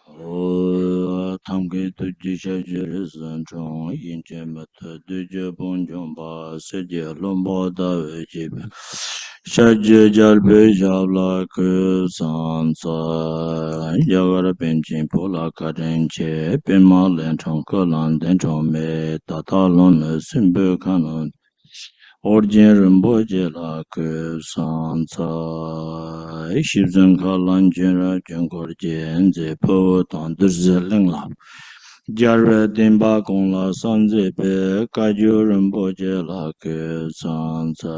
Tamke tuji shajiri sanchong yinche mata tuji ponchong pa seje lombo dawe jibe shaje jalbe jabla ke sansa yagara penchin pola karenche penma lenchong ke lan denchong me tata lon simbe kanon Orjin Rinpoche la ke sansa shibzan ka lan jenra jenkor jenze po tang dirze ling la jarwe tenpa kong la sanze pe kajyo Rinpoche la ke sansa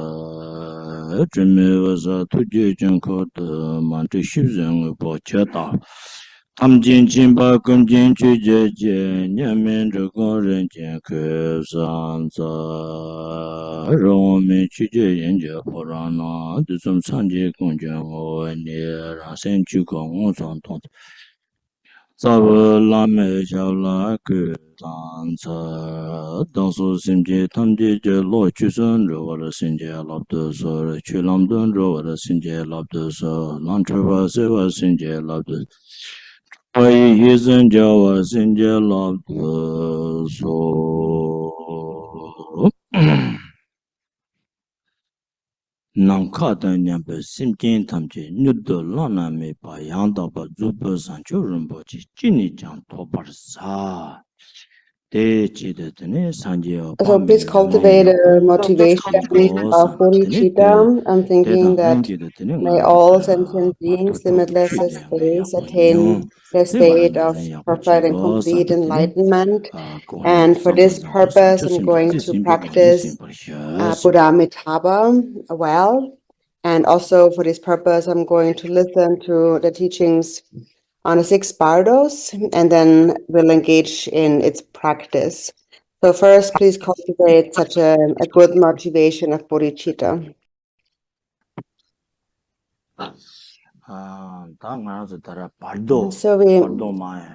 jime wasa tuje jenkor de manche shibzan po che ta Tamjin Chimba Kumjin Chuje Nyamin Dragon Renjin Sansa Romi Chuje Yenja Porana Dusum Sanje Kunjan Ho Rasen Chukong Son Tont Sabu Lame Shabla Sansa Dansu Simje Tamje Lo Chusun Rola Sinje Labdo So Chulamdun Rola Sinje Labdo So Lantrava Seva Sinje Labdo Yizhen Jawa Sinja Labdo So Nangka Nyampe Simjin Tamje Nudo Lana Me Pa Yangda Pa Zubo Sancho Rinpoche Jini Jang Tobar Sa De Chide Tene Sanje So please cultivate a motivation of bodhicitta. I'm thinking that may all sentient beings, limitless as space, attain the state of perfect and complete enlightenment. And for this purpose, I'm going to practice Buddha Amitabha well. And also for this purpose, I'm going to listen to the teachings on the 6 Bardos, and then we'll engage in its practice. So first, please cultivate such a good motivation of bodhicitta. So we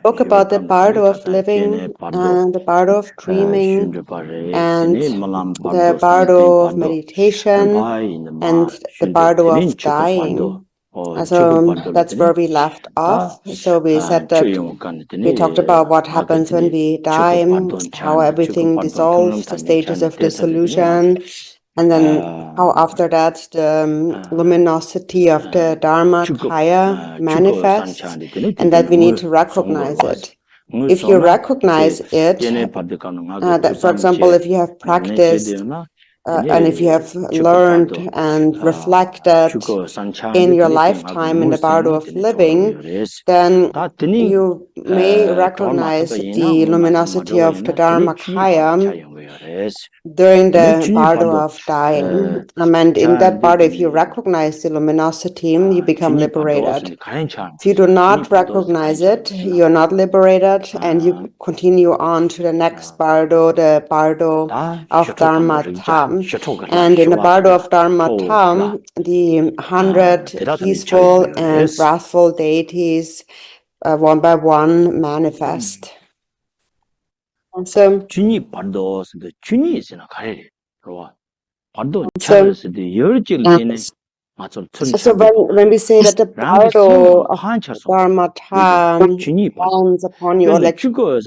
spoke about the Bardo of living, the Bardo of dreaming, and the Bardo of meditation, and the Bardo of dying. So that's where we left off. So we said that we talked about what happens when we die, how everything dissolves, the stages of dissolution, and then how after that the luminosity of the Dharmakaya manifests, and that we need to recognize it. If you recognize it, that, for example, if you have practiced and if you have learned and reflected in your lifetime in the Bardo of living, then you may recognize the luminosity of the Dharmakaya during the Bardo of dying. And in that Bardo, if you recognize the luminosity, you become liberated. If you do not recognize it, you're not liberated, and you continue on to the next Bardo, the Bardo of Dharma-tam. And in the Bardo of Dharma-tam, the 100 peaceful and wrathful deities, one by one, manifest. And so, so when we say that the Bardo of Dharma-tam dawns upon you, or like, so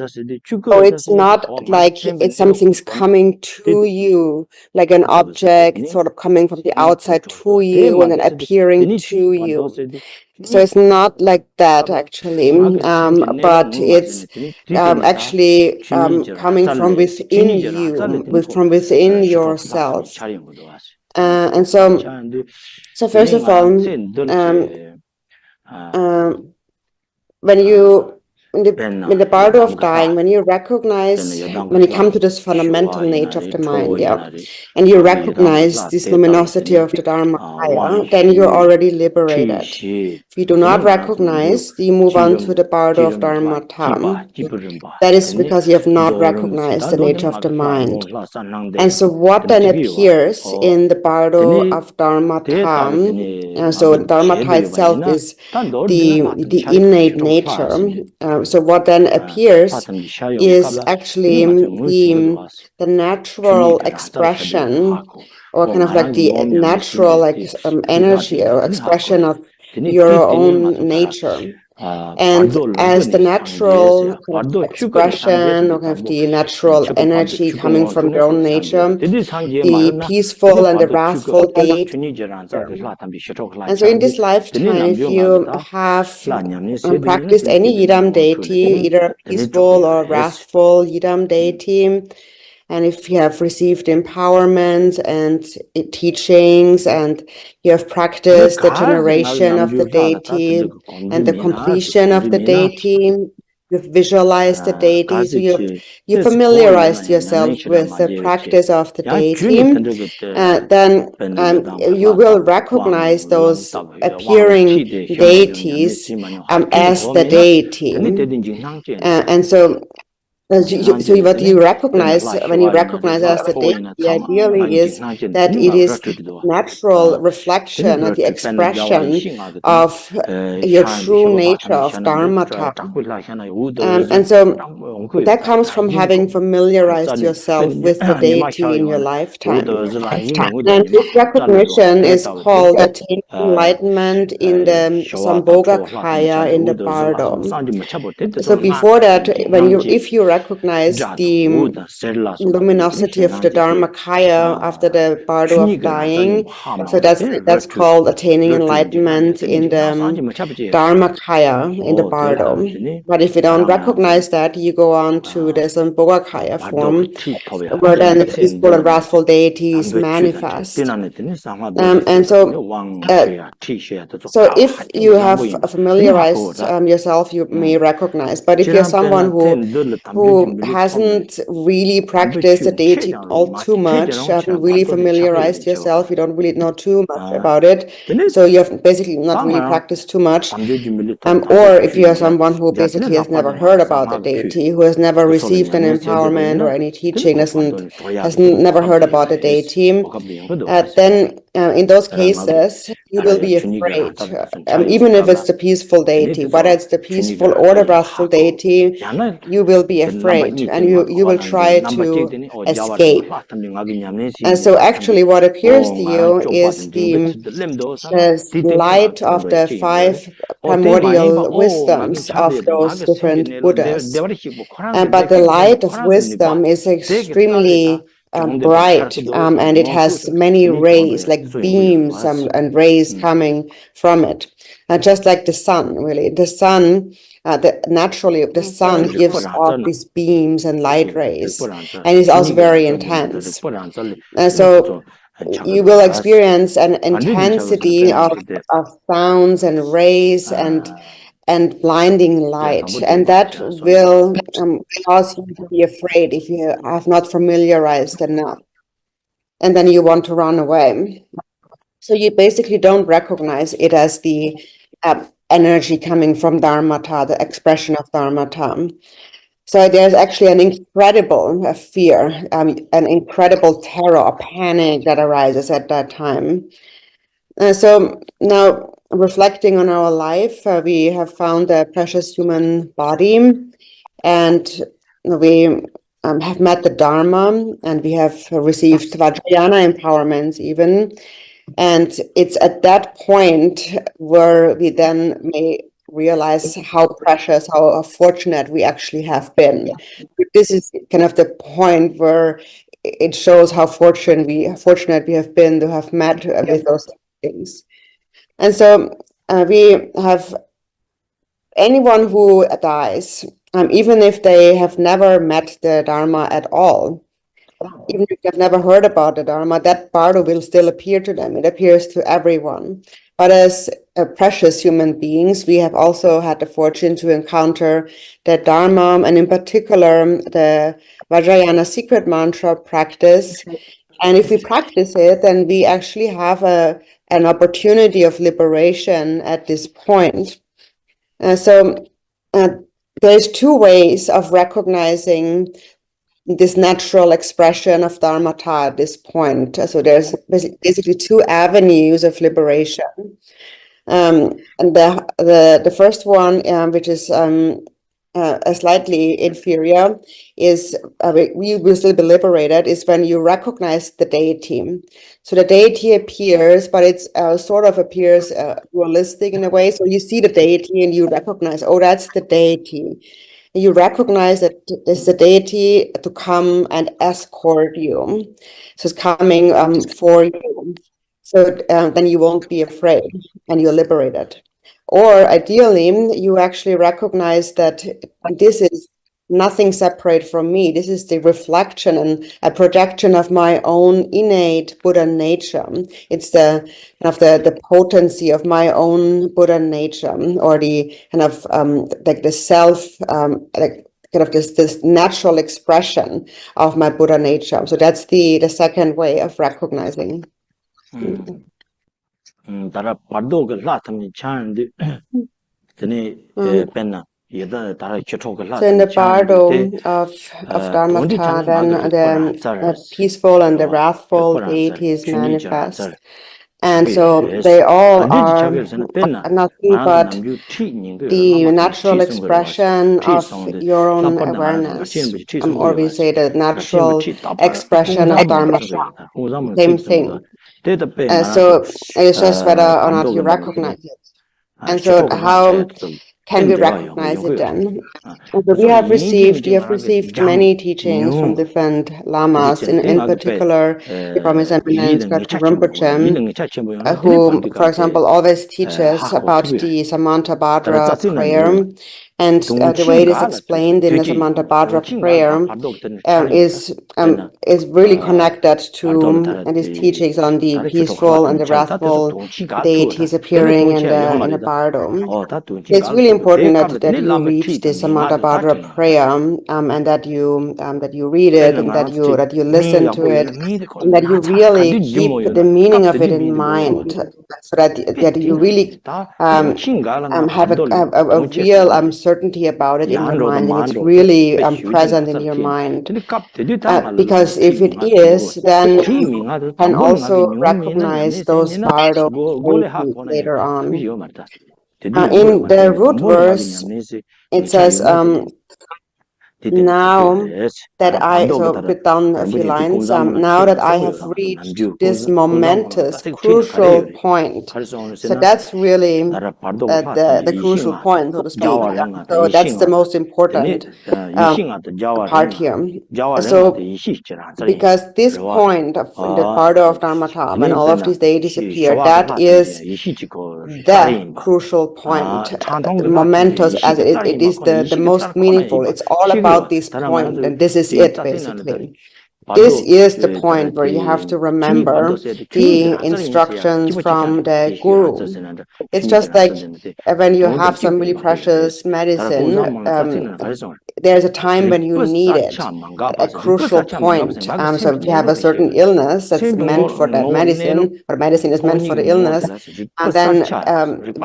it's not like it's something's coming to you, like an object sort of coming from the outside to you and then appearing to you. So it's not like that actually, but it's actually coming from within you, from within yourself. And so first of all, when you in the Bardo of dying, when you recognize, when you come to this fundamental nature of the mind, and you recognize this luminosity of the Dharmakaya, then you're already liberated. If you do not recognize, you move on to the Bardo of Dharma-tam. That is because you have not recognized the nature of the mind. And so what then appears in the Bardo of Dharma-tam, so Dharma-ta itself is the innate nature. So what then appears is actually the natural expression, or kind of like the natural energy or expression of your own nature. And as the natural expression of the natural energy coming from your own nature, the peaceful and the wrathful deity. And so in this lifetime, if you have practiced any Yidam deity, either peaceful or wrathful Yidam deity, and if you have received empowerment and teachings, and you have practiced the generation of the deity and the completion of the deity, you've visualized the deity, so you familiarized yourself with the practice of the deity, then you will recognize those appearing deities as the deity. And so what you recognize when you recognize as the deity ideally is that it is the natural reflection or the expression of your true nature of Dharmata. And so that comes from having familiarized yourself with the deity in your lifetime. And this recognition is called attaining enlightenment in the Sambhogakaya in the Bardo. So before that, if you recognize the luminosity of the Dharmakaya after the Bardo of dying, so that's called attaining enlightenment in the Dharmakaya in the Bardo. But if you don't recognize that, you go on to the Sambhogakaya form, where then the peaceful and wrathful deities manifest. And so if you have familiarized yourself, you may recognize. But if you're someone who hasn't really practiced the deity all too much, haven't really familiarized yourself, you don't really know too much about it, so you have basically not really practiced too much. Or if you are someone who basically has never heard about the deity, who has never received an empowerment or any teaching, has never heard about the deity, then in those cases, you will be afraid, even if it's the peaceful deity, whether it's the peaceful or the wrathful deity, you will be afraid and you will try to escape. And so actually what appears to you is the light of the 5 primordial wisdoms of those different Buddhas. But the light of wisdom is extremely bright, and it has many rays, like beams and rays coming from it, just like the sun. Really, the sun, naturally, the sun gives off these beams and light rays, and it's also very intense. So you will experience an intensity of sounds and rays and blinding light, and that will cause you to be afraid if you have not familiarized enough, and then you want to run away. So you basically don't recognize it as the energy coming from Dharmata, the expression of Dharmata. So there's actually an incredible fear, an incredible terror or panic that arises at that time. So now, reflecting on our life, we have found a precious human body, and we have met the Dharma, and we have received Vajrayana empowerment even. And it's at that point where we then may realize how precious, how fortunate we actually have been. This is kind of the point where it shows how fortunate we have been to have met with those things. And so we have anyone who dies, even if they have never met the Dharma at all, even if they've never heard about the Dharma, that Bardo will still appear to them. It appears to everyone. But as precious human beings, we have also had the fortune to encounter the Dharma, and in particular, the Vajrayana secret mantra practice. And if we practice it, then we actually have an opportunity of liberation at this point. So there's 2 ways of recognizing this natural expression of Dharmata at this point. So there's basically 2 avenues of liberation. And the first one, which is slightly inferior is we will still be liberated is when you recognize the deity. So the deity appears, but it's sort of appears dualistic in a way. So you see the deity and you recognize, oh, that's the deity. You recognize that there's a deity to come and escort you. So it's coming for you. So then you won't be afraid and you're liberated. Or ideally, you actually recognize that this is nothing separate from me. This is the reflection and a projection of my own innate Buddha nature. It's the kind of the potency of my own Buddha nature, or the kind of like the self, like kind of this natural expression of my Buddha nature. So that's the second way of recognizing. Tara Bardo ga la tamni chan de tene penna yeda tara chotho ga la So in the tamni chan Bardo de of dondi Dharmata, chan then the peaceful and the wrathful deities manifest. And so they all are nothing but the natural expression of your own awareness, or we say the natural expression of Dharma, same thing. So it's just whether or not you recognize it. And so how can we recognize it then? So we have received many teachings from different lamas, in particular from His Eminence Dorzin Rinpoche, who, for example, always teaches about the Samantabhadra prayer. And the way it is explained in the Samantabhadra prayer is really connected to these teachings on the peaceful and the wrathful deities appearing in the Bardo. It's really important that you reach this Samantabhadra prayer and that you read it and that you listen to it and that you really keep the meaning of it in mind, so that you really have a real certainty about it in your mind, and it's really present in your mind. Because if it is, then you can also recognize those Bardo later on. In the root verse, it says, now that so put down a few lines, now that I have reached this momentous, crucial point. So that's really the crucial point, so to speak. So that's the most important part here. So, because this point of the Bardo of Dharmata, when all of these deities appear, that is the crucial point, momentous, as it is the most meaningful. It's all about this point, and this is it, basically. This is the point where you have to remember the instructions from the guru. It's just like when you have some really precious medicine, there's a time when you need it, a crucial point. So if you have a certain illness that's meant for that medicine, or medicine is meant for the illness, and then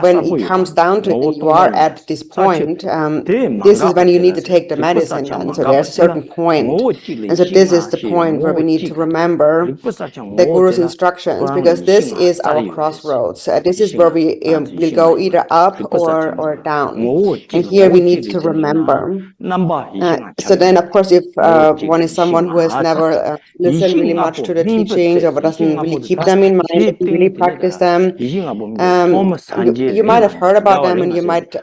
when it comes down to it and you are at this point, this is when you need to take the medicine then. So there's a certain point. And so this is the point where we need to remember the Guru's instructions, because this is our crossroads. This is where we will go either up or down. And here we need to remember. So then, of course, if one is someone who has never listened really much to the teachings, or doesn't really keep them in mind, doesn't really practice them, you might have heard about them, and you might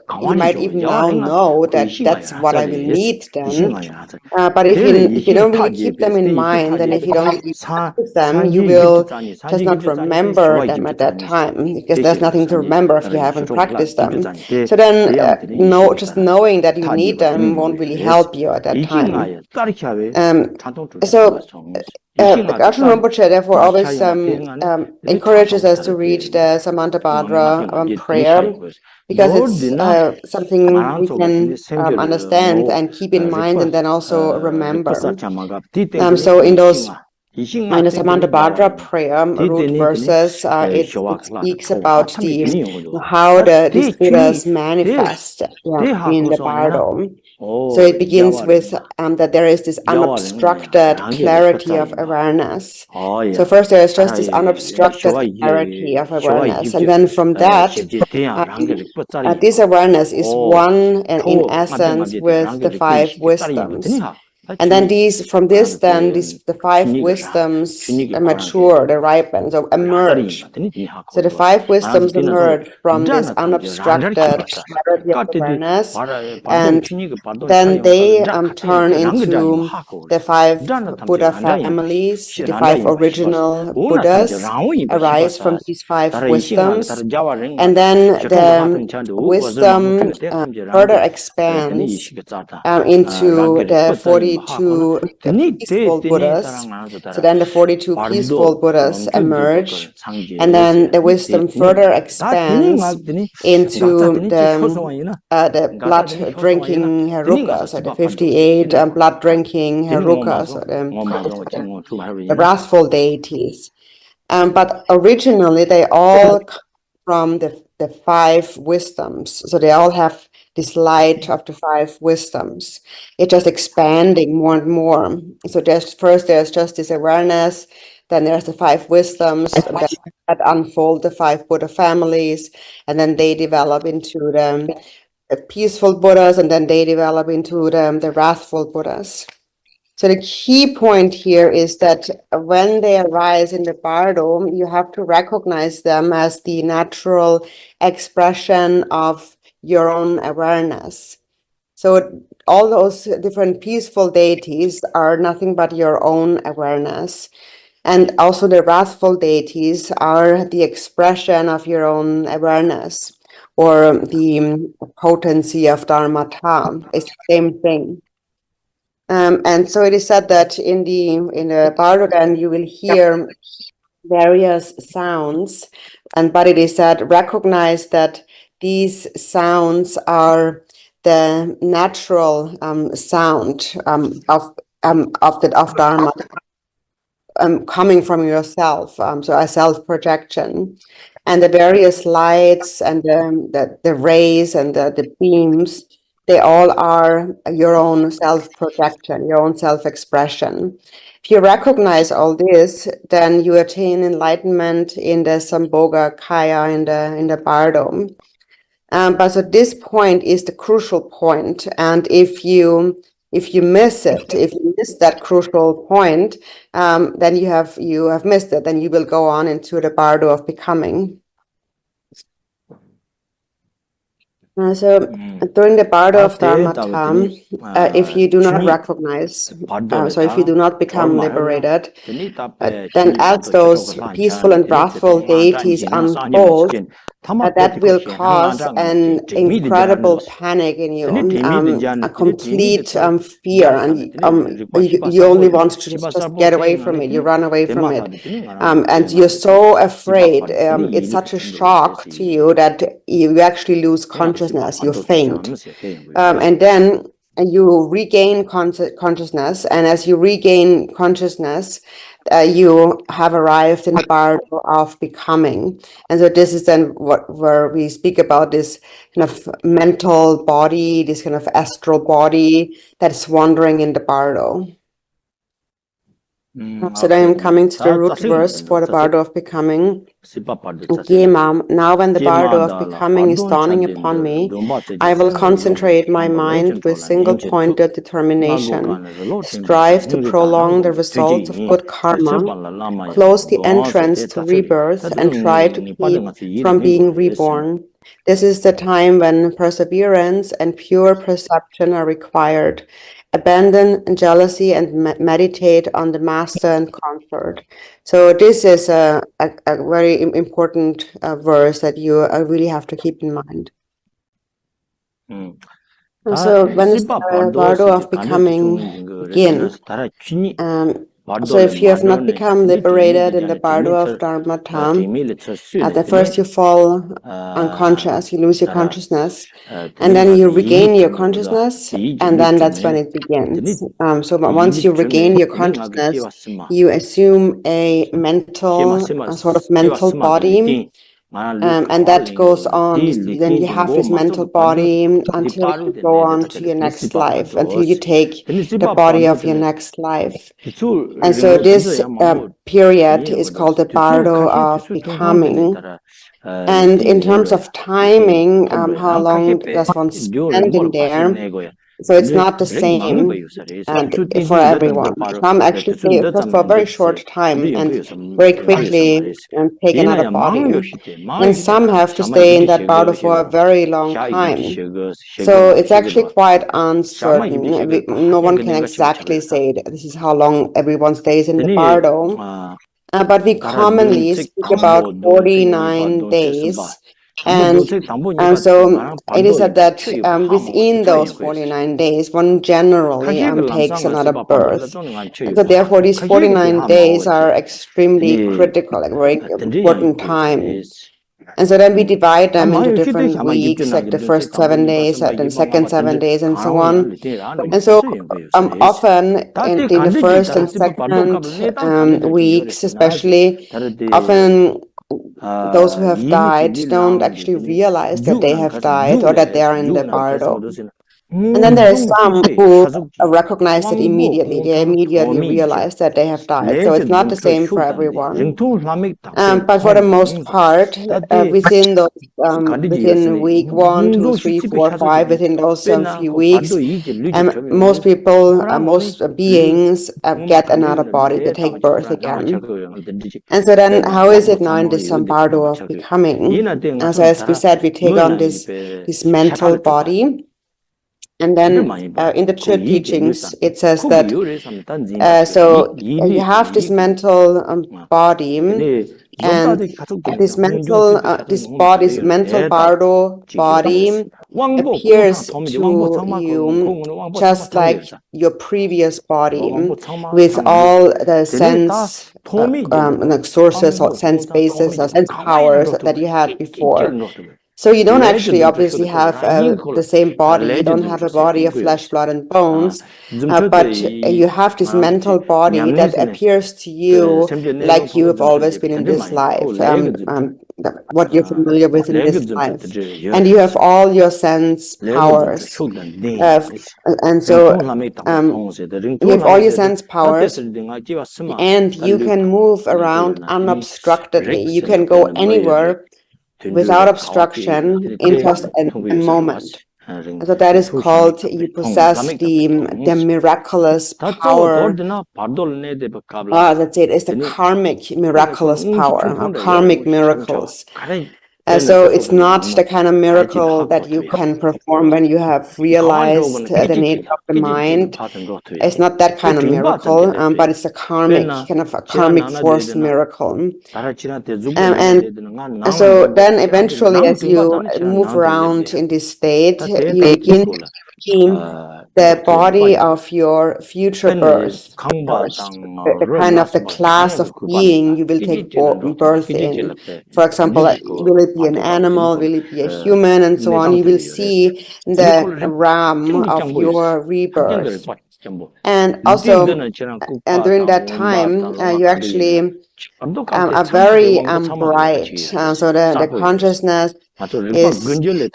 even now know that that's what I will need then. But if you don't really keep them in mind, and if you don't really practice them, you will just not remember them at that time, because there's nothing to remember if you haven't practiced them. So then, just knowing that you need them won't really help you at that time. So Dorzin Rinpoche therefore always encourages us to read the Samantabhadra prayer, because it's something we can understand and keep in mind, and then also remember. So in the Samantabhadra prayer root verses, it speaks about how these Buddhas manifest in the Bardo. So it begins with that there is this unobstructed clarity of awareness. So first there is just this unobstructed clarity of awareness, and then from that, this awareness is one and in essence with the five wisdoms. And then the five wisdoms mature, they ripen, so emerge. So the five wisdoms emerge from this unobstructed clarity of awareness, and then they turn into the five Buddha families, the five original Buddhas arise from these five wisdoms, and then the wisdom further expands into the 42 peaceful Buddhas. So then the 42 peaceful Buddhas emerge, and then the wisdom further expands into the blood-drinking Herukas, so the 58 blood-drinking Herukas, the wrathful deities. But originally they all come from the five wisdoms. So they all have this light of the five wisdoms. It's just expanding more and more. So there's just this awareness, then there's the five wisdoms that unfold the five Buddha families, and then they develop into the peaceful Buddhas, and then they develop into the wrathful Buddhas. So the key point here is that when they arise in the Bardo, you have to recognize them as the natural expression of your own awareness. So all those different peaceful deities are nothing but your own awareness. And also the wrathful deities are the expression of your own awareness, or the potency of Dharmata. It's the same thing. And so it is said that in the Bardo you will hear various sounds, but it is said, recognize that these sounds are the natural sound of Dharma, coming from yourself, so a self-projection. And the various lights and the rays and the beams, they all are your own self-projection, your own self-expression. If you recognize all this, then you attain enlightenment in the Sambhoga Kaya, in the Bardo. But so this point is the crucial point, and if you miss it, if you miss that crucial point, then you have missed it. Then you will go on into the Bardo of becoming. So during the Bardo of Dharmata, if you do not recognize, so if you do not become liberated, then as those peaceful and wrathful deities unfold, that will cause an incredible panic in you, a complete fear, and you only want to just get away from it, you run away from it, and you're so afraid, it's such a shock to you that you actually lose consciousness, you faint, and then you regain consciousness, and as you regain consciousness, you have arrived in the Bardo of becoming. And so this is then where we speak about this kind of mental body, this kind of astral body that's wandering in the Bardo. So then I'm coming to the root verse for the Bardo of becoming. Now when the Bardo of becoming is dawning upon me, I will concentrate my mind with single-pointed determination, strive to prolong the results of good karma, close the entrance to rebirth, and try to keep from being reborn. This is the time when perseverance and pure perception are required. Abandon jealousy and meditate on the master and comfort. So this is a very important verse that you really have to keep in mind. So when the Bardo of becoming begins, so if you have not become liberated in the Bardo of Dharmata, at first you fall unconscious, you lose your consciousness, and then you regain your consciousness, and then that's when it begins. So once you regain your consciousness, you assume a mental, sort of mental body, and that goes on. Then you have this mental body until you go on to your next life, until you take the body of your next life. And so this period is called the Bardo of becoming. And in terms of timing, how long does one spend in there? So it's not the same for everyone. Some actually stay just for a very short time and very quickly take another body. And some have to stay in that Bardo for a very long time. So it's actually quite uncertain. No one can exactly say that this is how long everyone stays in the Bardo. But we commonly speak about 49 days. And so it is said that within those 49 days, one generally takes another birth. And so therefore, these 49 days are extremely critical, like very important time. And so then we divide them into different weeks, like the first 7 days, then second 7 days, and so on. And so often in the first and second weeks, especially, often those who have died don't actually realize that they have died or that they are in the Bardo. And then there are some who recognize it immediately. They immediately realize that they have died. So it's not the same for everyone. But for the most part, within those, within week 1, 2, 3, 4, 5, within those few weeks, most people, most beings get another body. They take birth again. And so then, how is it now in this Bardo of becoming? As we said, we take on this mental body. And then in the Chö teachings, it says that so you have this mental body, and this mental Bardo body appears to you just like your previous body, with all the sense sources or sense bases or sense powers that you had before. So you don't actually obviously have the same body. You don't have a body of flesh, blood, and bones, but you have this mental body that appears to you like you have always been in this life, what you're familiar with in this life. And you have all your sense powers. And so you have all your sense powers, and you can move around unobstructedly. You can go anywhere without obstruction in just a moment. So that is called, you possess the miraculous power. That's it. It's the karmic miraculous power, karmic miracles. So it's not the kind of miracle that you can perform when you have realized the nature of the mind. It's not that kind of miracle, but it's a karmic, kind of a karmic force miracle. And so then eventually, as you move around in this state, you begin to see the body of your future birth, the kind of the class of being you will take birth in. For example, will it be an animal, will it be a human, and so on. You will see the ram of your rebirth. And also, and during that time, you actually are very bright. So the consciousness is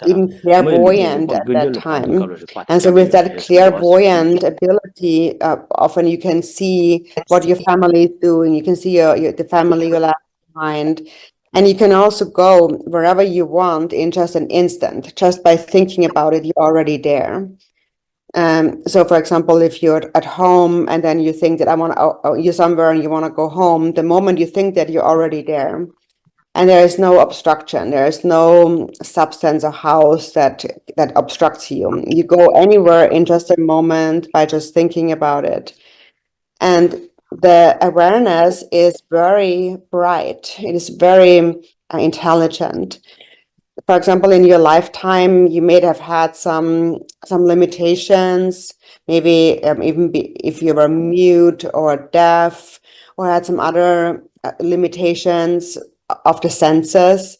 even clairvoyant at that time. And so with that clairvoyant ability, often you can see what your family is doing. You can see the family you left behind. And you can also go wherever you want in just an instant. Just by thinking about it, you're already there. So for example, if you're at home and then you think that you're somewhere and you want to go home, the moment you think that, you're already there. And there is no obstruction. There is no substance or house that obstructs you. You go anywhere in just a moment by just thinking about it. And the awareness is very bright. It is very intelligent. For example, in your lifetime, you may have had some limitations, maybe even if you were mute or deaf or had some other limitations of the senses.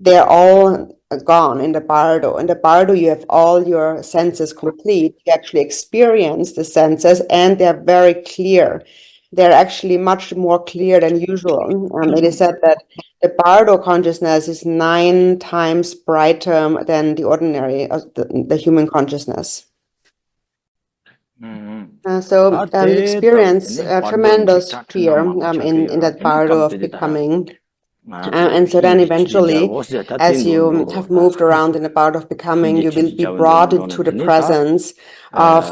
They're all gone in the Bardo. In the Bardo, you have all your senses complete. You actually experience the senses, and they're very clear. they're actually much more clear than usual. It is said that the Bardo consciousness is 9 times brighter than the ordinary, the human consciousness. So you experience tremendous fear in that Bardo of becoming. And so then eventually, as you have moved around in the Bardo of becoming, you will be brought into the presence of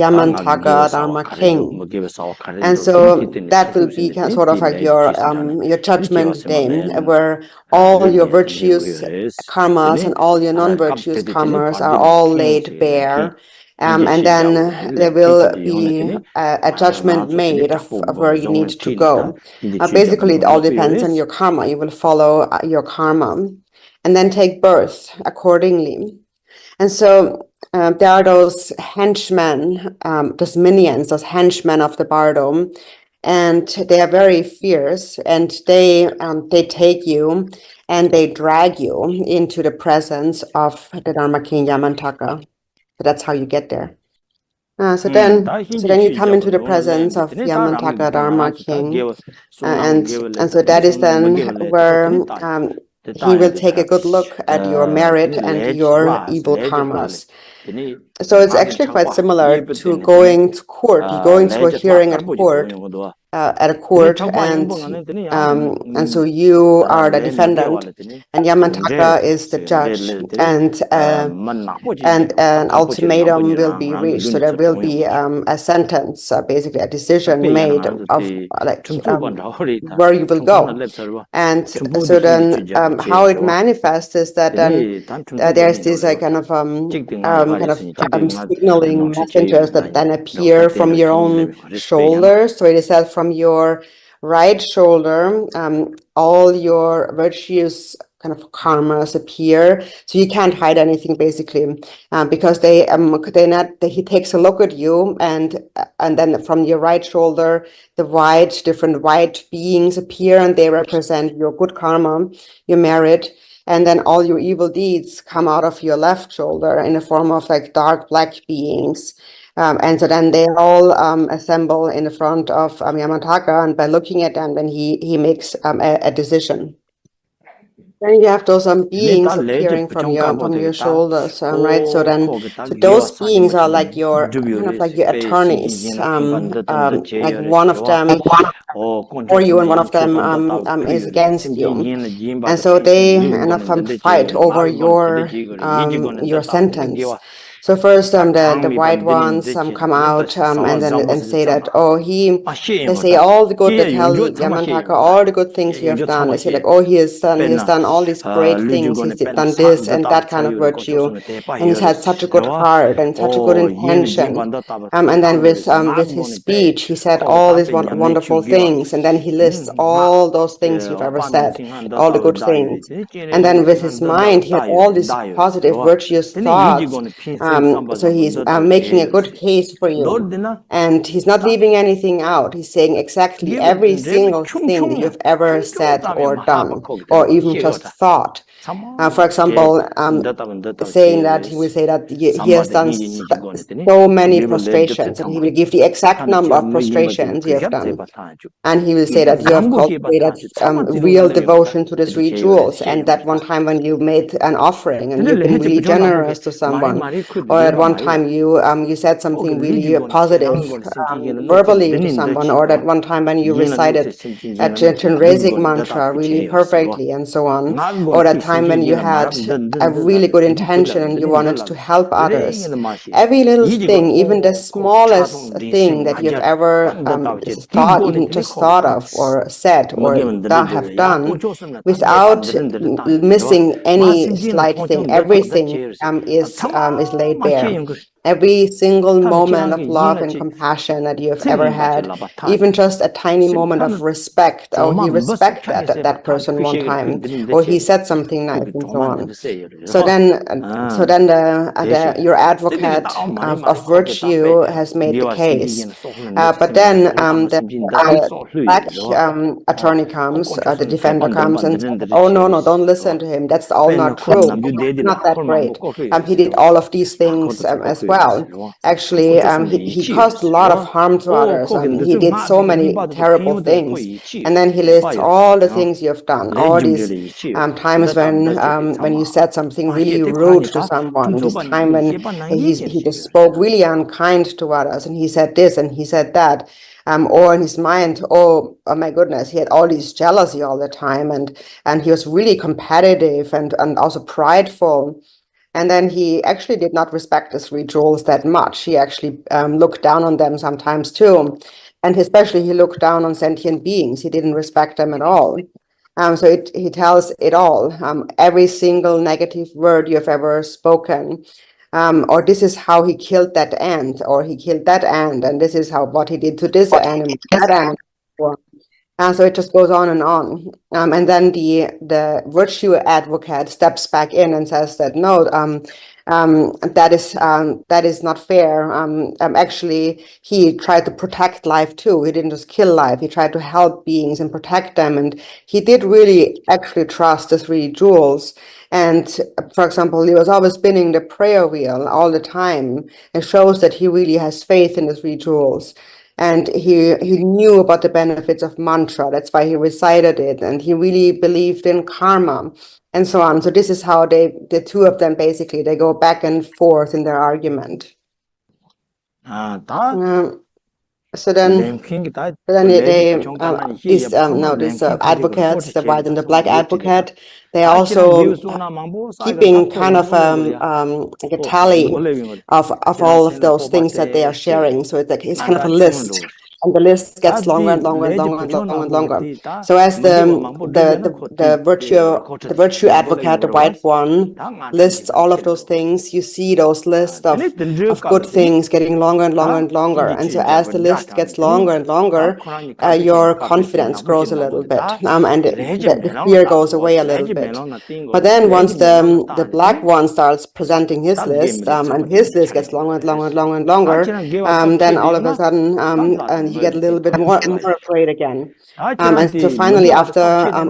Yamantaka Dharma King. And so that will be sort of like your judgment day, where all your virtuous karmas and all your non-virtuous karmas are all laid bare. And then there will be a judgment made of where you need to go. Basically, it all depends on your karma. You will follow your karma and then take birth accordingly. And so there are those henchmen, those minions, those henchmen of the Bardo, and they are very fierce, and they take you and they drag you into the presence of the Dharma King Yamantaka. So that's how you get there. So then you come into the presence of Yamantaka Dharma King, and so that is then where he will take a good look at your merit and your evil karmas. So it's actually quite similar to going to court. You're going to a hearing at court, and so you are the defendant, and Yamantaka is the judge, and an ultimatum will be reached. So there will be a sentence, basically a decision made of where you will go. And so then how it manifests is that then there's this kind of signaling messengers that then appear from your own shoulder. So it is said from your right shoulder, all your virtues kind of karmas appear, so you can't hide anything basically, because he takes a look at you, and then from your right shoulder the different white beings appear, and they represent your good karma, your merit, and then all your evil deeds come out of your left shoulder in the form of like dark black beings. And so then they all assemble in the front of Yamantaka, and by looking at them, then he makes a decision. Then you have those beings appearing from your shoulders, right? So those beings are like your kind of like your attorneys. Like one of them for you, and one of them is against you, and so they kind of fight over your sentence. So first, the white ones come out and say that they say all the good, they tell Yamantaka all the good things you have done. They say like, he has done all these great things. He's done this and that kind of virtue, and he's had such a good heart and such a good intention. And then with his speech, he said all these wonderful things, and then he lists all those things you've ever said, all the good things. And then with his mind, he had all these positive, virtuous thoughts. So he's making a good case for you, and he's not leaving anything out. He's saying exactly every single thing that you've ever said or done, or even just thought. For example, saying that he will say that he has done so many prostrations, and he will give the exact number of prostrations you have done. And he will say that you have cultivated real devotion to the 3 jewels, and that one time when you made an offering and you've been really generous to someone, or at one time you said something really positive verbally to someone, or that one time when you recited a Chenrezig mantra really perfectly, and so on, or that time when you had a really good intention and you wanted to help others. Every little thing, even the smallest thing that you've ever thought, even just thought of or said or have done, without missing any slight thing, everything is laid bare. Every single moment of love and compassion that you have ever had, even just a tiny moment of respect, he respected that person one time, or he said something nice, and so on. So then your advocate of virtue has made the case, but then the black attorney comes, the defender comes and says, no, don't listen to him. That's all not true. Not that great. He did all of these things as well. Actually, he caused a lot of harm to others. He did so many terrible things. And then he lists all the things you've done, all these times when you said something really rude to someone, this time when he just spoke really unkind to others, and he said this and he said that. Or in his mind, oh my goodness, he had all this jealousy all the time, and he was really competitive and also prideful. And then he actually did not respect his rituals that much. He actually looked down on them sometimes too. And especially he looked down on sentient beings. He didn't respect them at all. So he tells it all, every single negative word you've ever spoken. Or this is how he killed that ant, or he killed that ant, and this is what he did to this animal, that animal. So it just goes on and on. And then the virtue advocate steps back in and says that no, that is not fair. Actually, he tried to protect life too. He didn't just kill life. He tried to help beings and protect them. And he did really actually trust the three jewels. And for example, he was always spinning the prayer wheel all the time. It shows that he really has faith in the three jewels. And he knew about the benefits of mantra. That's why he recited it. And he really believed in karma and so on. So this is how the two of them, basically, they go back and forth in their argument. So then these advocates, the white and the black advocate, they also keeping kind of like a tally of all of those things that they are sharing. So it's kind of a list, and the list gets longer and longer and longer and longer and longer. So as the virtue advocate, the white one, lists all of those things, you see those lists of good things getting longer and longer and longer. And so as the list gets longer and longer, your confidence grows a little bit, and the fear goes away a little bit. But then once the black one starts presenting his list, and his list gets longer and longer and longer and longer, then all of a sudden you get a little bit more afraid again. And so finally, after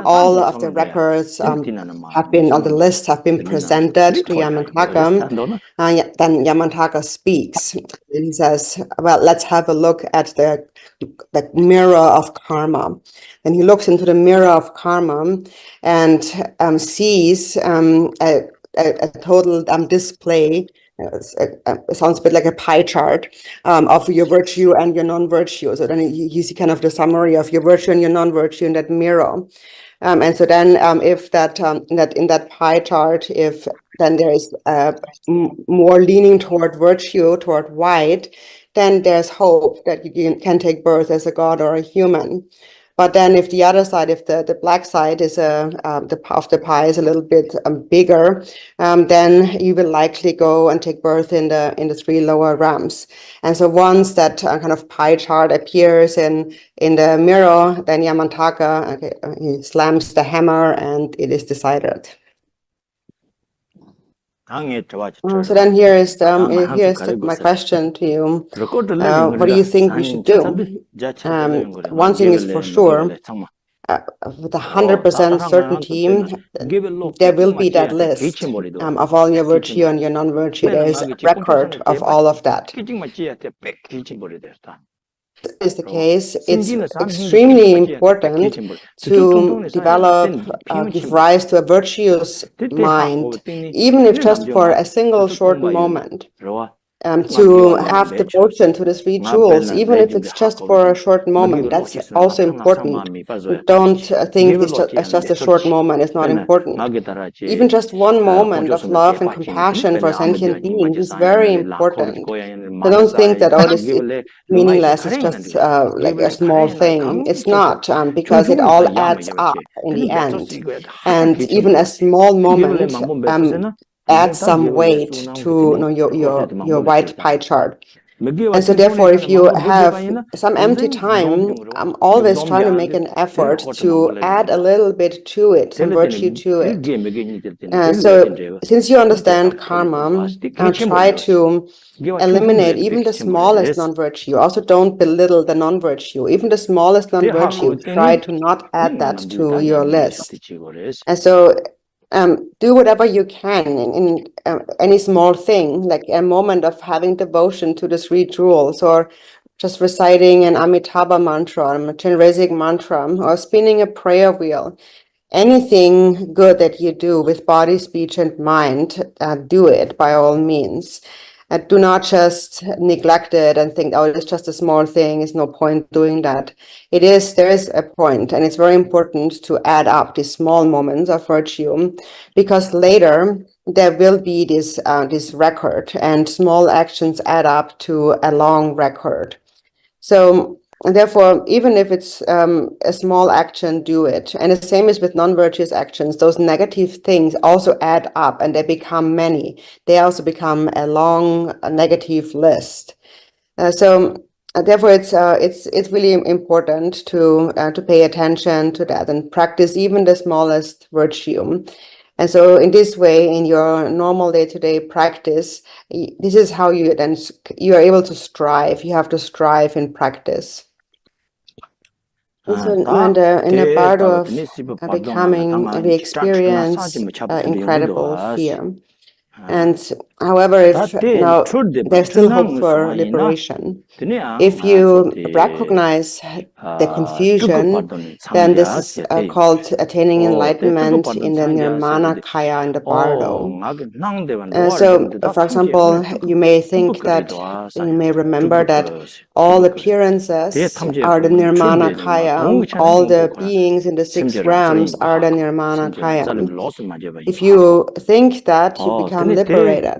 all of the records all the lists have been presented to Yamantaka, then Yamantaka speaks. And he says, well, let's have a look at the mirror of karma. And he looks into the mirror of karma and sees a total display. It sounds a bit like a pie chart of your virtue and your non-virtue. So then you see kind of the summary of your virtue and your non-virtue in that mirror. And so then if that in that pie chart, if then there is more leaning toward virtue, toward white, then there's hope that you can take birth as a god or a human. But then if the other side, if the black side is the pie is a little bit bigger, then you will likely go and take birth in the three lower realms. And so once that kind of pie chart appears in the mirror, then Yamantaka he slams the hammer and it is decided. So then here's my question to you. What do you think we should do? One thing is for sure, with 100% certainty, there will be that list of all your virtue and your non-virtue. There is a record of all of that. Is the case, it's extremely important to develop, give rise to a virtuous mind, even if just for a single short moment. To have devotion to the three jewels, even if it's just for a short moment, that's also important. Don't think it's just a short moment, it's not important. Even just one moment of love and compassion for sentient beings is very important. I don't think that all this is meaningless, it's just like a small thing. It's not, because it all adds up in the end. And even a small moment add some weight to your white pie chart. And so therefore, if you have some empty time, I'm always trying to make an effort to add a little bit to it, some virtue to it. So since you understand karma, try to eliminate even the smallest non-virtue. Also don't belittle the non-virtue. Even the smallest non-virtue, try to not add that to your list. And so do whatever you can in any small thing, like a moment of having devotion to the three jewels, or just reciting an Amitabha mantra, or a Chenrezig mantra, or spinning a prayer wheel. Anything good that you do with body, speech, and mind, do it by all means. Do not just neglect it and think, oh, it's just a small thing, there's no point doing that. There is a point, and it's very important to add up these small moments of virtue, because later there will be this record, and small actions add up to a long record. So therefore, even if it's a small action, do it. And the same is with non-virtuous actions. Those negative things also add up, and they become many. They also become a long negative list. Therefore, it's really important to pay attention to that and practice even the smallest virtue. And so in this way, in your normal day-to-day practice, this is how you are able to strive. You have to strive in practice. So in the Bardo of becoming, we experience incredible fear. And however, if now there's still hope for liberation, if you recognize the confusion, then this is called attaining enlightenment in the Nirmana Kaya and the Bardo. So, for example, you may think that, you may remember that all appearances are the Nirmana Kaya, all the beings in the six realms are the Nirmana Kaya. If you think that, you become liberated.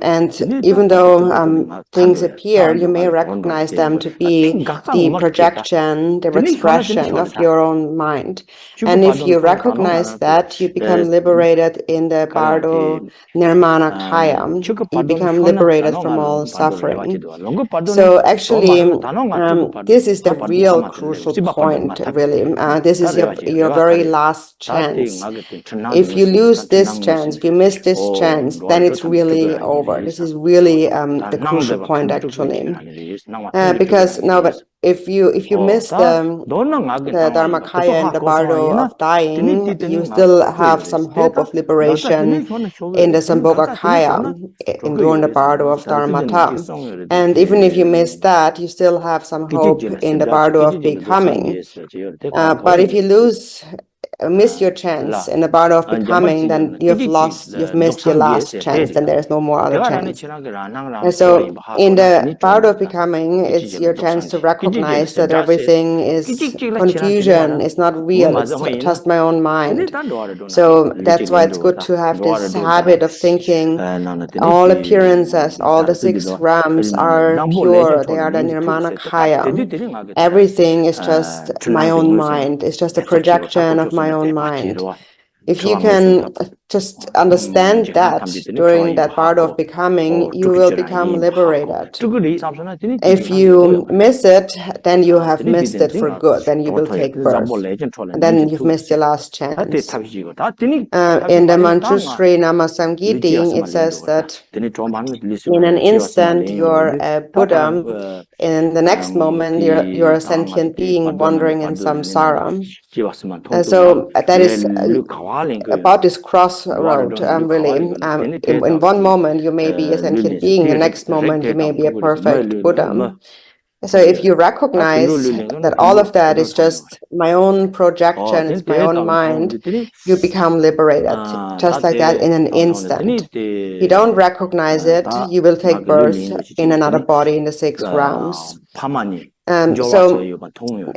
And even though things appear, you may recognize them to be the projection, the expression of your own mind. And if you recognize that, you become liberated in the Bardo Nirmana Kaya. You become liberated from all suffering. So actually, this is the real crucial point, really. This is your very last chance. If you lose this chance, if you miss this chance, then it's really over. This is really the crucial point, actually. Because now, but if you miss the Dharmakaya and the Bardo of dying, you still have some hope of liberation in the Sambhogakaya, during the Bardo of Dharmata. And even if you miss that, you still have some hope in the Bardo of becoming. But if you miss your chance in the Bardo of becoming, then you've missed your last chance, then there's no more other chance. And so in the Bardo of becoming, it's your chance to recognize that everything is confusion, it's not real, it's just my own mind. So that's why it's good to have this habit of thinking all appearances, all the six realms are pure, they are the Nirmana Kaya. Everything is just my own mind, it's just a projection of my own mind. If you can just understand that during that Bardo of becoming, you will become liberated. If you miss it, then you have missed it for good. Then you will take birth. And then you've missed your last chance. In the Manjushri Namasamgiti, it says that in an instant you're a Buddha, in the next moment you're a sentient being wandering in samsara. So that is about this crossroad, really. In one moment you may be a sentient being, the next moment you may be a perfect Buddha. So if you recognize that all of that is just my own projection, it's my own mind, you become liberated, just like that, in an instant. If you don't recognize it, you will take birth in another body in the six realms. So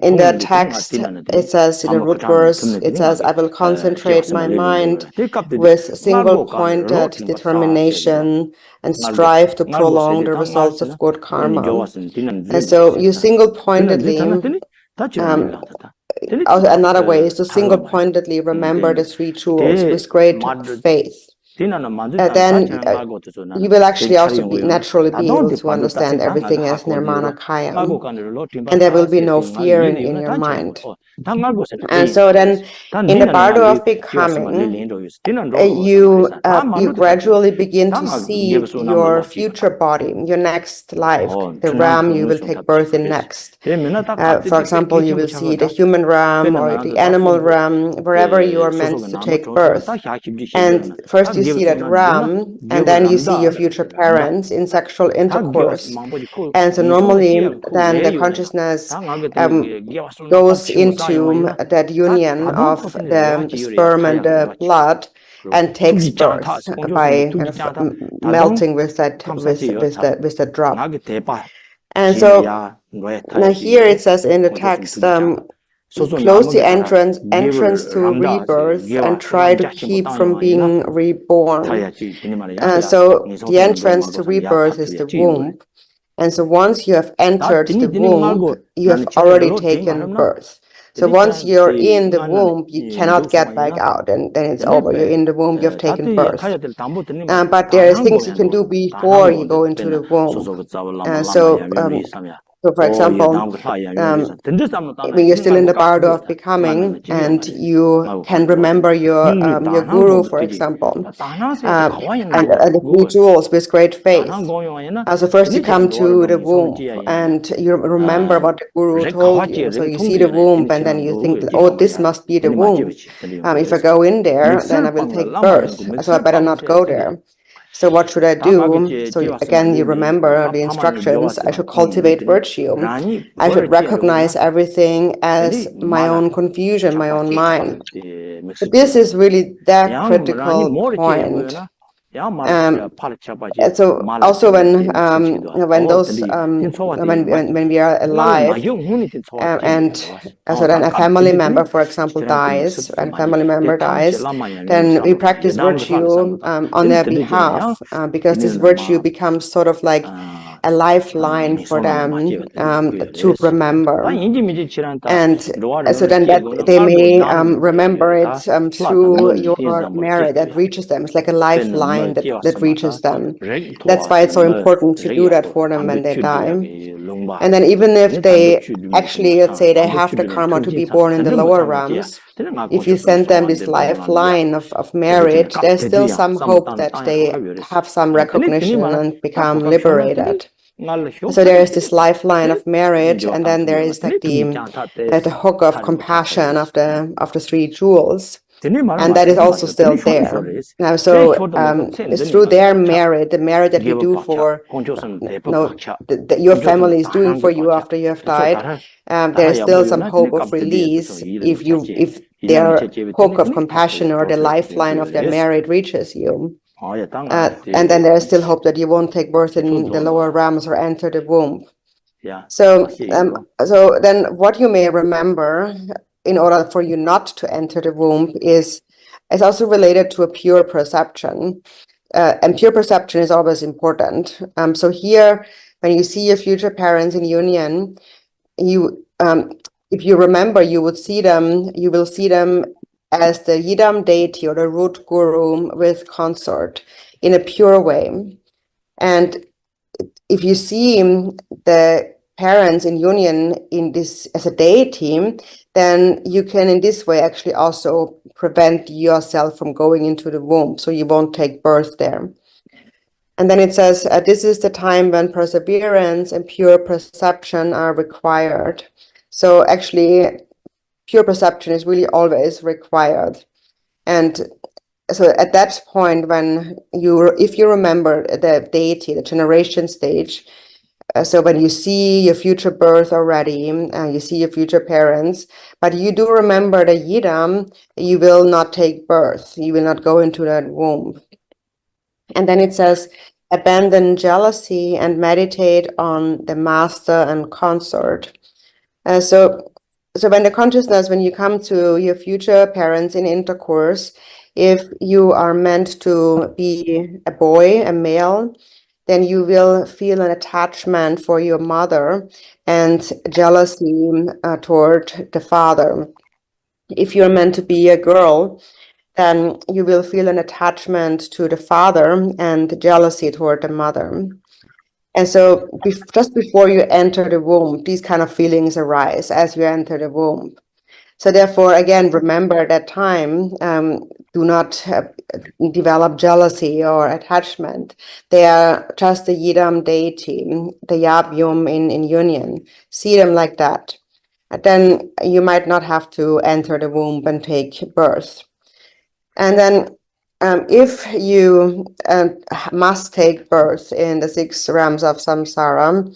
in the text, it says, in the root verse, it says, I will concentrate my mind with single-pointed determination and strive to prolong the results of good karma. And so you single-pointedly, another way is to single-pointedly remember the three jewels with great faith. then you will actually also naturally be able to understand everything as nirmana kayam, and there will be no fear in your mind. And so then in the Bardo of becoming, you gradually begin to see your future body, your next life, the realm you will take birth in next. For example, you will see the human realm or the animal realm, wherever you are meant to take birth. And first you see that realm, and then you see your future parents in sexual intercourse. And so normally then the consciousness goes into that union of the sperm and the blood and takes birth by kind of melting with the drop. And so now here it says in the text, close the entrance to rebirth and try to keep from being reborn. So the entrance to rebirth is the womb. And so once you have entered the womb, you have already taken birth. So once you're in the womb, you cannot get back out, and then it's over. You're in the womb, you have taken birth. But there are things you can do before you go into the womb. So for example, when you're still in the Bardo of becoming and you can remember your guru, for example, and the three jewels with great faith. So first you come to the womb and you remember what the guru told you. So you see the womb and then you think, oh, this must be the womb. If I go in there, then I will take birth. So I better not go there. So what should I do? So again, you remember the instructions. I should cultivate virtue. I should recognize everything as my own confusion, my own mind. But this is really the critical point. So also when we are alive, and so then a family member, for example, dies, and family member dies, then we practice virtue on their behalf, because this virtue becomes sort of like a lifeline for them to remember. And so then that they may remember it through your merit that reaches them. It's like a lifeline that reaches them. That's why it's so important to do that for them when they die. And then even if they actually, let's say they have the karma to be born in the lower realms, if you send them this lifeline of merit, there's still some hope that they have some recognition and become liberated. So there is this lifeline of merit, and then there is like the hook of compassion of the three jewels, and that is also still there. Now, so it's through their merit, the merit that you do for your family is doing for you after you have died. There is still some hope of release if their hook of compassion or the lifeline of their merit reaches you. And then there is still hope that you won't take birth in the lower realms or enter the womb. So then what you may remember in order for you not to enter the womb is also related to a pure perception. And pure perception is always important. So here, when you see your future parents in union, if you remember, you will see them as the Yidam deity or the root guru with consort in a pure way. And if you see the parents in union in this as a deity, then you can in this way actually also prevent yourself from going into the womb, so you won't take birth there. And then it says, this is the time when perseverance and pure perception are required. So actually, pure perception is really always required. And so at that point, if you remember the deity, the generation stage, so when you see your future birth already, you see your future parents, but you do remember the Yidam, you will not take birth. You will not go into that womb. And then it says, abandon jealousy and meditate on the master and consort. So when the consciousness, when you come to your future parents in intercourse, if you are meant to be a boy, a male, then you will feel an attachment for your mother and jealousy toward the father. If you're meant to be a girl, then you will feel an attachment to the father and jealousy toward the mother. And so just before you enter the womb, these kind of feelings arise as you enter the womb. So therefore, again, remember that time, do not develop jealousy or attachment. They are just the Yidam deity, the Yab Yum in union. See them like that. And then you might not have to enter the womb and take birth. And then if you must take birth in the 6 realms of samsara,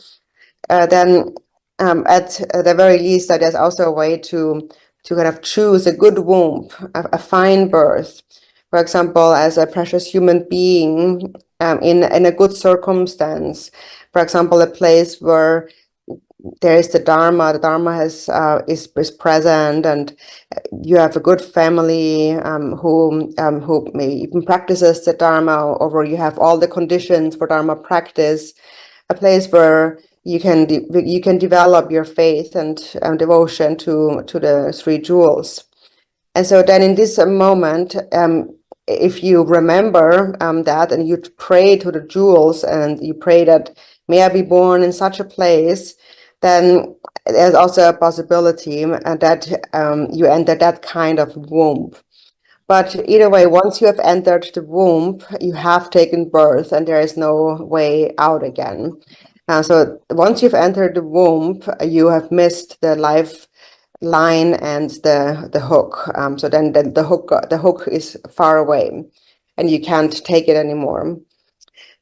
then at the very least, there's also a way to kind of choose a good womb, a fine birth. For example, as a precious human being in a good circumstance. For example, a place where there is the Dharma has is present, and you have a good family who may even practices the Dharma, or where you have all the conditions for Dharma practice, a place where you can develop your faith and devotion to the 3 jewels. And so then in this moment, if you remember that, and you pray to the jewels, and you pray that may I be born in such a place, then there's also a possibility that you enter that kind of womb. But either way, once you have entered the womb, you have taken birth, and there is no way out again. So once you've entered the womb, you have missed the lifeline and the hook. So then the hook is far away, and you can't take it anymore.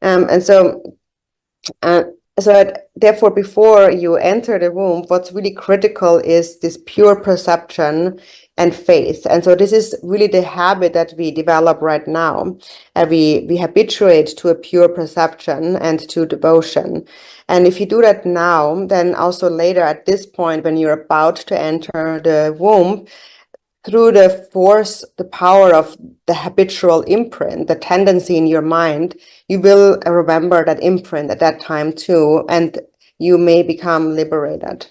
And so therefore, before you enter the womb, what's really critical is this pure perception and faith. And so this is really the habit that we develop right now. We habituate to a pure perception and to devotion. And if you do that now, then also later at this point, when you're about to enter the womb, through the force, the power of the habitual imprint, the tendency in your mind, you will remember that imprint at that time too, and you may become liberated.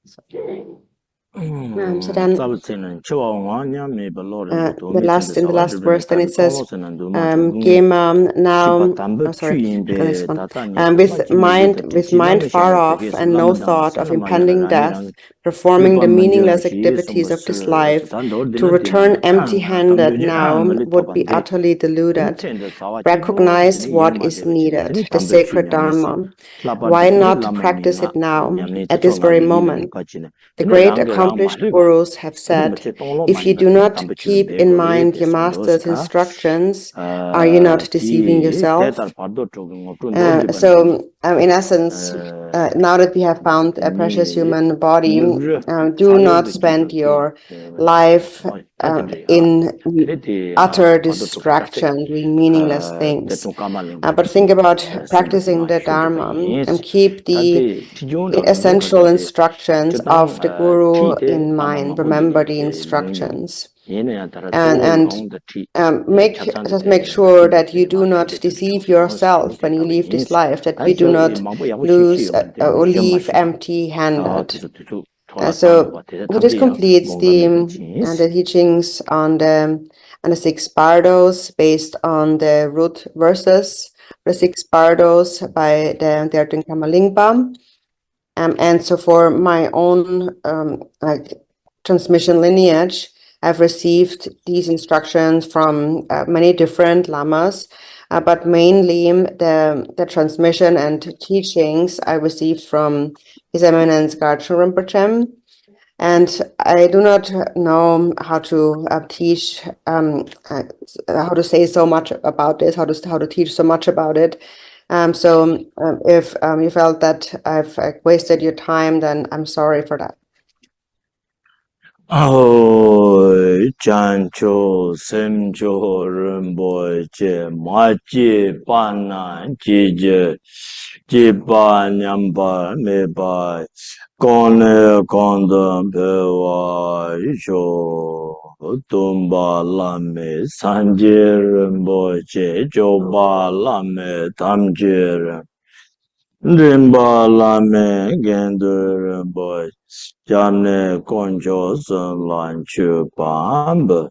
So then, in the last verse, then it says, Gema now, this one, with mind far off and no thought of impending death, performing the meaningless activities of this life, to return empty-handed now would be utterly deluded. Recognize what is needed, the sacred Dharma. Why not practice it now, at this very moment? The great accomplished gurus have said, if you do not keep in mind your master's instructions, are you not deceiving yourself? In essence, now that we have found a precious human body, do not spend your life in utter distraction, doing meaningless things. But think about practicing the Dharma and keep the essential instructions of the Guru in mind. Remember the instructions. And make sure that you do not deceive yourself when you leave this life, that we do not lose or leave empty-handed. So this completes the teachings on the 6 Bardos based on the root verses, the 6 Bardos by the Dertin Kamalingpa. And so for my own transmission lineage, I've received these instructions from many different lamas, but mainly the transmission and teachings I received from His Eminence Dorzin Rinpoche. And I do not know how to teach, how to say so much about this, how to teach so much about it. So if you felt that I've wasted your time, then I'm sorry for that. Chancho, Semcho, Rinpoche, Machi, Pana, Jije, Jiba, Nyamba, Meba, Kone, Konda, Bewa, Isho, Tumba, Lame, Sanje, Rinpoche, Joba, Lame, Tamjir, Rimba, Lame, Gendur, Rinpoche, Jane, Conjo, Sun, Lan, Chu, Bamba.